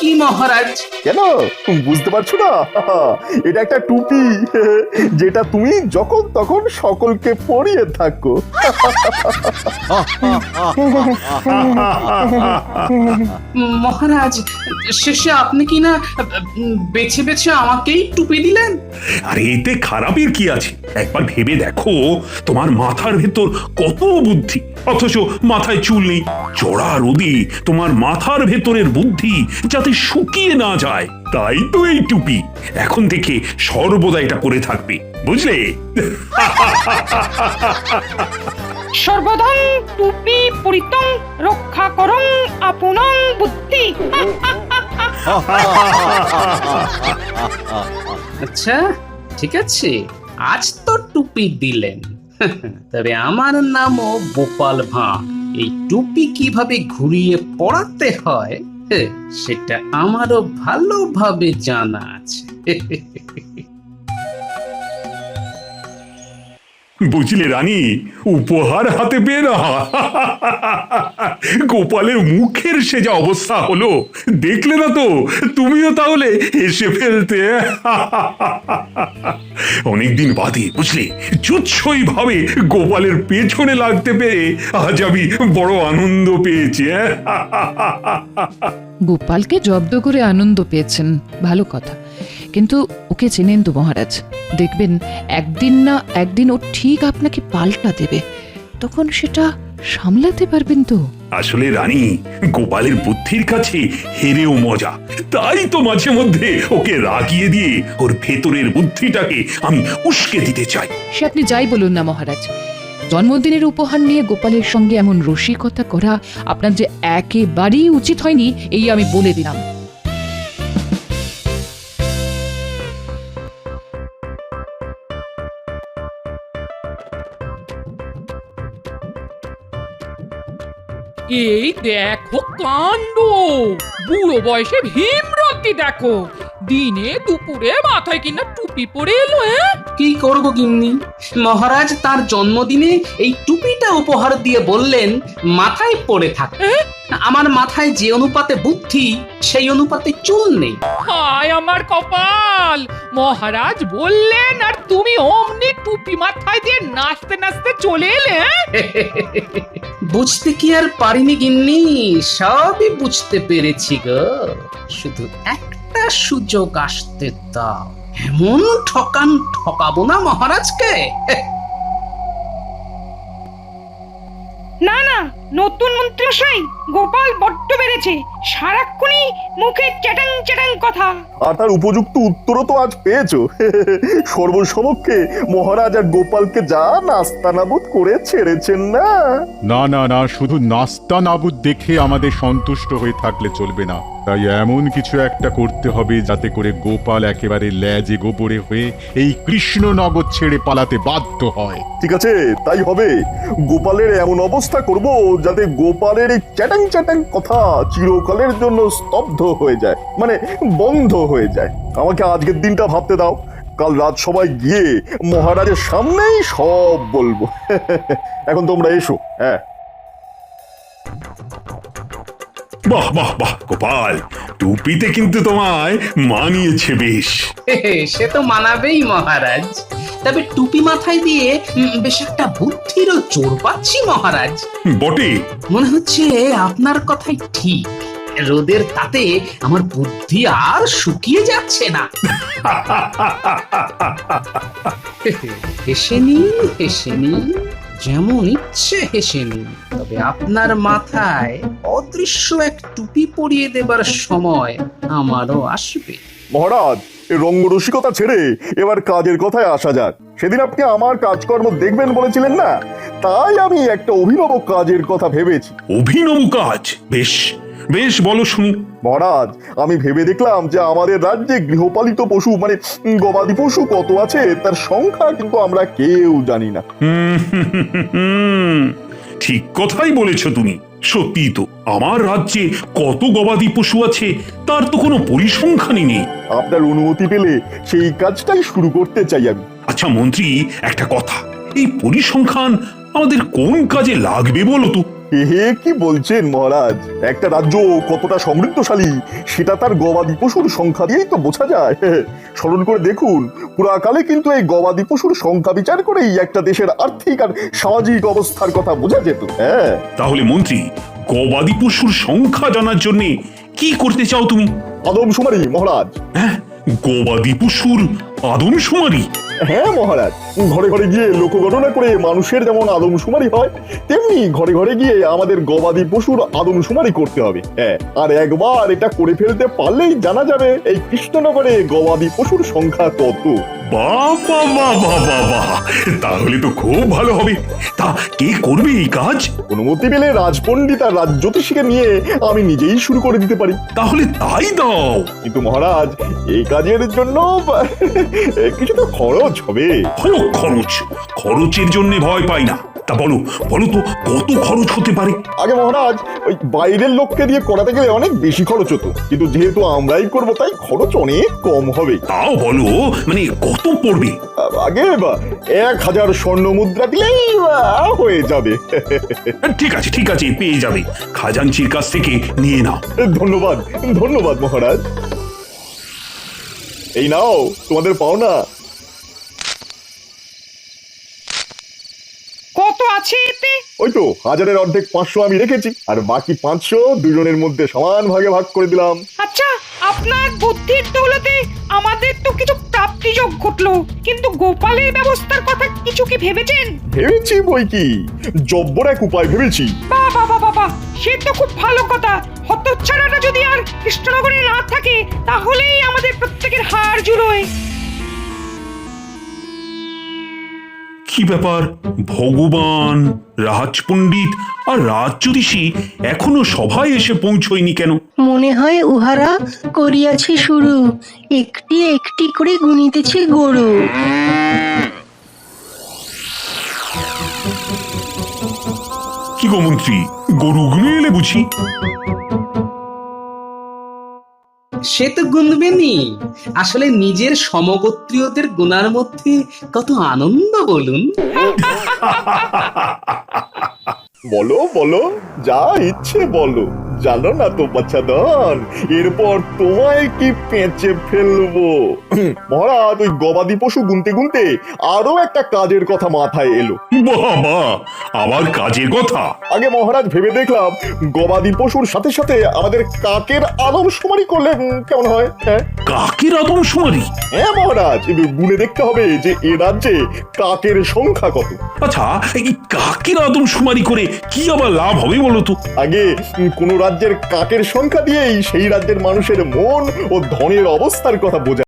কি মহারাজ? কেন বুঝতে পারছো না? এটা একটা টুপি, যেটা তুমি যখন তখন সকলকে পরিয়ে থাকো। মহারাজ, শেষে আপনি কি না বেছে বেছে আমাকেই টুপি দিলেন? আরে এতে খারাপের কি আছে? একবার ভেবে দেখো, তোমার মাথার ভেতর কত বুদ্ধি, অথচ মাথায় চুল নেই। চড়া রোদে তোমার মাথার ভেতরের বুদ্ধি যাতে শুকিয়ে না যায়, তাই তো এই টুপি। এখন থেকে সর্বদা এটা পরে থাকবে, বুঝলে? সর্বদং টুপি পরিতং রক্ষা করং আপনং বুদ্ধি। আচ্ছা, ঠিক আছে, আজ তো টুপি দিলেন, তবে আমার নামও গোপাল ভাঁড়। এই টুপি কিভাবে ঘুরিয়ে পড়াতে হয় সেটা আমারও ভালোভাবে জানা আছে। বুঝলে রানী, উপহার হাতে পেয়ে না গোপালের মুখের সে যা অবস্থা হলো, দেখলে না তো? তুমিও তাহলে হেসে ফেলতে। অনেকদিন বাদে বুঝলে, জুৎসই ভাবে গোপালের পেছনে লাগতে পেরে আজ আমি বড় আনন্দ পেয়েছি। গোপালকে জব্দ করে আনন্দ পেয়েছেন, ভালো কথা, কিন্তু ওকে চেনেন তো মহারাজ? দেখবেন একদিন না একদিন ও ঠিক আপনাকে পাল্টা দেবে, তখন সেটা সামলাতে পারবেন তো? আসলে রানী, গোপালের বুদ্ধির কাছে হেরেও মজা, তাই তো মাঝে মধ্যে ওকে রাগিয়ে দিয়ে ওর ভেতরের বুদ্ধিটাকে আমি উস্কে দিতে চাই। সে আপনি যাই বলুন না মহারাজ, জন্মদিনের উপহার নিয়ে গোপালের সঙ্গে এমন রসিকতা করা আপনার যে একেবারেই উচিত হয়নি, এই আমি বলে দিলাম। এই দেখো কাণ্ড, বুড়ো বয়সে ভীমরতি দেখো, দিনে দুপুরে মাথায় কিনা টুপি পরে এলো। কি করব গিন্নি, মহারাজ তার জন্মদিনে এই টুপিটা উপহার দিয়ে বললেন মাথায় পড়ে থাকে। আমার মাথায় যে অনুপাতে বুদ্ধি, সেই অনুপাতে চুল নেই। হায় আমার কপাল, মহারাজ বললেন আর তুমি অমনি টুপি মাথায় দিয়ে নাচতে নাচতে চলে এলে। বুঝতে কি আর পারিনি গিন্নি, সবই বুঝতে পেরেছি গো। শুধু একটা সুযোগ আসতে দাও, এমন ঠকান ঠকাবো না মহারাজকে। না না, নতুন মন্ত্রীমশাই, গোপাল বড্ড বেড়েছে, সারাক্ষণই মুখে চ্যাটাং চ্যাটাং কথা। আর তার উপযুক্ত উত্তরও তো আজ পেয়েছো। সর্বসমক্ষে মহারাজ আর গোপালকে যা নাস্তানাবুদ করে ছেড়েছেন না। না না না, শুধু নাস্তা নাবুদ দেখে আমাদের সন্তুষ্ট হয়ে থাকলে চলবে না, তাই এমন কিছু একটা করতে হবে যাতে করে গোপাল একেবারে ল্যাজে গোবরে হয়ে এই কৃষ্ণনগর ছেড়ে পালাতে বাধ্য হয়। ঠিক আছে, তাই হবে। গোপালের এমন অবস্থা করব যাতে গোপালের এই চ্যাটাং চ্যাটাং কথা চিরকালের জন্য স্তব্ধ হয়ে যায়, মানে বন্ধ হয়ে যায়। আমাকে আজকের দিনটা ভাবতে দাও, কাল রাত সবাই গিয়ে মহারাজের সামনেই সব বলবো। এখন তোমরা এসো। হ্যাঁ, বাহ বাহ বাহ গোপাল, টুপিতে কিন্তু তোমায় মানিয়েছে বেশ। সে তো মানাবেই মহারাজ, তবে টুপি মাথায় দিয়ে বেশ একটা বুদ্ধিরও জোর পাচ্ছি মহারাজ। বটে, মনে হচ্ছে আপনার কথাই ঠিক, রোদের তাতে আমার বুদ্ধি আর শুকিয়ে যাচ্ছে না। হেসে নিন, হেসে নিন, যেমন ইচ্ছে হেসে নিন, তবে আপনার মাথায় অদৃশ্য এক টুপি পরিয়ে দেবার সময় আমারও আসবে। মহারাজ, এই রঙ্গরসিকতা ছেড়ে এবার কাজের কথায় আসা যাক। সেদিন আপনি আমার কাজকর্ম দেখবেন বলেছিলেন না, তাই আমি একটা অভিনব কাজের কথা ভেবেছি। অভিনব কাজ? বেশ বেশ, বলো শুনি। মহারাজ, আমি ভেবে দেখলাম যে আমাদের রাজ্যে গৃহপালিত পশু মানে গবাদি পশু কত আছে তার সংখ্যা কিন্তু আমরা কেউ জানি না। ঠিক কথাই বলেছ তুমি। সত্যি তো, আমার রাজ্যে কত গবাদি পশু আছে তার তো কোনো পরিসংখ্যানই নেই। আপনার অনুমতি পেলে সেই কাজটাই শুরু করতে চাই আমি। আচ্ছা মন্ত্রী, একটা কথা, এই পরিসংখ্যান আমাদের কোন কাজে লাগবে বলো তো? হে কি বলছেন মহারাজ, একটা রাজ্য কতটা সমৃদ্ধশালী সেটা তার গবাদি পশুর সংখ্যা দিয়েই তো বোঝা যায়। স্মরণ করে দেখুন, পুরাকালে কিন্তু এই গবাদি পশুর সংখ্যা বিচার করেই একটা দেশের আর্থিক আর সামাজিক অবস্থার কথা বোঝা যেত। হ্যাঁ, তাহলে মন্ত্রী, গবাদি পশুর সংখ্যা জানার জন্য কি করতে চাও তুমি? আদমশুমারি মহারাজ। হ্যাঁ, গবাদি পশুর আদমশুমারি? হ্যাঁ মহারাজ, ঘরে ঘরে গিয়ে লোকগণনা করে মানুষের যেমন আদমশুমারি হয়, তেমনি ঘরে ঘরে গিয়ে আমাদের গবাদি পশুর আদমশুমারি করতে হবে। হ্যাঁ, আর একবার এটা করে ফেলতে পারলেই জানা যাবে এই কৃষ্ণনগরে গবাদি পশুর সংখ্যা কত। বাবা বাবা বাবা, তাহলে তো খুব ভালো হবে। তা কে করবে এই কাজ? অনুমতি পেলে রাজপণ্ডিত আর রাজ্যোতিষীকে নিয়ে আমি নিজেই শুরু করে দিতে পারি। তাহলে তাই দাও। কিন্তু মহারাজ, এই কাজের জন্য কিছু তো খরচ হবে। খরচ? খরচের জন্য ভয় পাই না। তা বলো বলো তো, কত খরচ হতে পারে? আগে মহারাজ, ওই বাইরের লোককে দিয়ে করাতে গেলে অনেক বেশি খরচ হতো, কিন্তু যেহেতু আমরাই করবো তাই খরচ অনেক কম হবে। তাও বলো, মানে কত পড়বে? আগে 1000 স্বর্ণ মুদ্রা দিলেই হয়ে যাবে। ঠিক আছে ঠিক আছে, পেয়ে যাবে। খাজাঞ্চির কাছ থেকে নিয়ে নাও। ধন্যবাদ ধন্যবাদ মহারাজ। এই নাও তোমাদের পাওনা। কত আছে এতে? ওই তো 1000-এর অর্ধেক 500 আমি রেখেছি, আর বাকি 500 দুজনের মধ্যে সমান ভাগে ভাগ করে দিলাম। আচ্ছা, আপনার বুদ্ধির দৌলতে আমাদের তো কিছু প্রাপ্তিযোগ ঘটলো, কিন্তু গোপালের ব্যবস্থার কথা কিছু কি ভেবেছেন? ভেবেছি বই কি, জব্বর এক উপায় ভেবেছি। বাবা বাবা বাবা, সে তো খুব ভালো কথা। হতচ্ছাড়াটা যদি আর কৃষ্ণনগরে না থাকে, তাহলেই আমাদের প্রত্যেকের হাড় জুড়োয়। কি ব্যাপার, ভগবান, রাজপণ্ডিত আর রাজ্যোতিষী এখনো সভায় এসে পৌঁছয়নি কেন? মনে হয় উহারা করিয়াছে শুরু, একটি একটি করে গুনিতেছে গরু। কি গো মন্ত্রী, গরু গুনে এলে বুঝি? সে তো গুনবেনি। আসলে নিজের সমগোত্রীয়দের গুনার মধ্যে কত আনন্দ বলুন। বলো বলো, যা ইচ্ছে বলো। জানো না তো বাচ্চাদন, এরপর তোমায় কি পেঁচে ফেলবো। মহারাজ, ওই গবাদি পশু গুনতে গুনতে আরো একটা কাজের কথা মাথায় এলো। বাবা, আবার কাজের কথা? আগে মহারাজ, ভেবে দেখলাম গবাদি পশুর সাথে সাথে আমাদের কাকের আদমশুমারি করলে কেমন হয়। হ্যাঁ কাকের আদমশুমারি? হ্যাঁ মহারাজ, গুনে দেখতে হবে যে এ রাজ্যে কাকের সংখ্যা কত। আচ্ছা, এই কাকের আদমশুমারি করে কি আবার লাভ হবে বলো তো? আগে কোন রাজ্যের কাকের সংখ্যা দিয়েই সেই রাজ্যের মানুষের মন ও ধনের অবস্থার কথা বোঝা